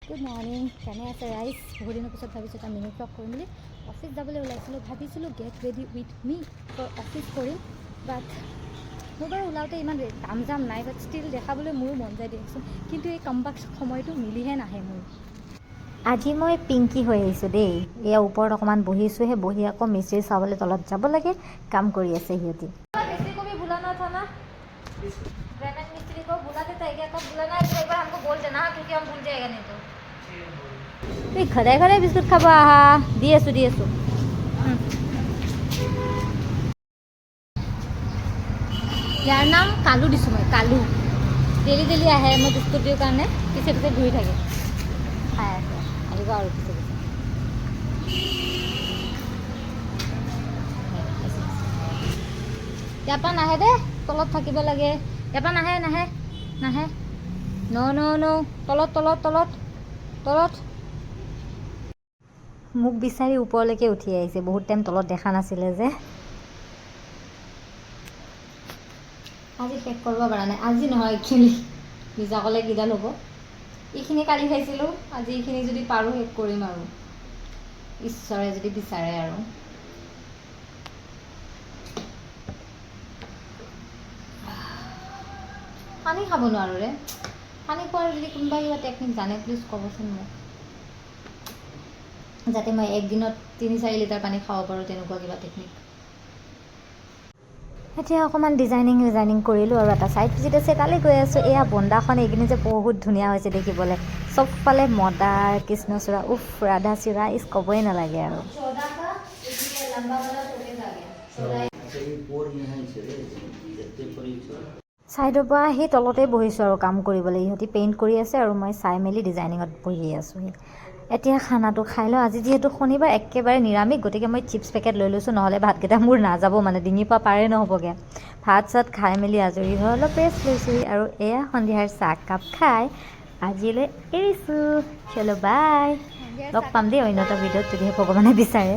good morning কেনে আছে ৰাইজ বহুত দিনৰ পিছত ভাবিছোঁ এটা মিনি ব্লগ কৰিম বুলি অফিচ যাবলৈ ওলাইছিলোঁ ভাবিছিলোঁ get ready with me for office কৰিম বাট মোৰ বাৰু ওলাওঁতে ইমান কাম জাম নাই বাট ষ্টিল দেখাবলৈ মোৰো মন যায় দিয়কচোন কিন্তু এই কামবাক সময়টো মিলিহে নাহে মোৰ আজি মই পিংকি হৈ আহিছোঁ দেই এয়া ওপৰত অকণমান বহিছোঁ সেই বহি আকৌ মিস্ত্ৰী চাবলৈ তলত যাব লাগে কাম কৰি আছে সিহঁতি ग्रेनाइट मिस्त्री को बुला देता है क्या कब बुलाना है एक बार हमको बोल देना क्योंकि हम भूल जाएगा नहीं तो এই ঘৰে ঘৰে বিস্কুট খাব আহা দি আছোঁ ইয়াৰ নাম কালু দিছোঁ মই কালু ডেইলি ডেইলি আহে মই বিস্কুট দিওঁ কাৰণে পিছে পিছে ঘূৰি থাকে খাই আছে আহিব আৰু পিছে পিছে ইয়াৰ পৰা নাহে দেই তলত থাকিব লাগে ইয়াৰ পৰা নাহে নাহে নাহে ন তলত তলত তলত তলত মোক বিচাৰি ওপৰলৈকে উঠি আহিছে বহুত টাইম তলত দেখা নাছিলে যে আজি শেষ কৰিব পৰা নাই আজি নহয় একচুৱেলি নিজা ক'লে কিডাল হ'ব এইখিনি কালি খাইছিলোঁ আজি এইখিনি যদি পাৰোঁ শেষ কৰিম আৰু ঈশ্বৰে যদি বিচাৰে আৰু পানী খাব নোৱাৰোঁ ৰে পানী খোৱাৰ যদি কোনোবা কিবা টেকনিক জানে প্লিজ ক'বচোন মোক যাতে মই একদিনত 3-4 লিটাৰ পানী খাব পাৰোঁ তেনেকুৱা কিবা টেকনিক এতিয়া অকণমান ডিজাইনিং কৰিলোঁ আৰু এটা ছাইড ভিজিট আছে তালৈ গৈ আছোঁ এয়া বন্দাখন এইখিনি যে বহুত ধুনীয়া হৈছে দেখিবলৈ চবফালে মদাৰ কৃষ্ণচূড়া উফ ৰাধাচূড়া ইচ ক'বই নালাগে আৰু ছাইডৰ পৰা সেই তলতে বহিছোঁ আৰু কাম কৰিবলৈ ইহঁতি পেইণ্ট কৰি আছে আৰু মই চাই মেলি ডিজাইনিঙত বহি আছোঁ এতিয়া খানাটো খাই লওঁ আজি যিহেতু শনিবাৰ একেবাৰে নিৰামিষ গতিকে মই চিপছ পেকেট লৈ লৈছোঁ নহ'লে ভাতকেইটা মোৰ নাযাব মানে ডিঙিৰ পৰা পাৰে নহ'বগৈ ভাত চাত খাই মেলি আজৰি হৈ অলপ ৰেষ্ট লৈছোঁ আৰু এয়া সন্ধিয়াৰ চাহকাপ খাই আজিলৈ এৰিছোঁ চলো বাই লগ পাম দেই অন্য এটা ভিডিঅ'ত যদিহে ভগৱানে বিচাৰে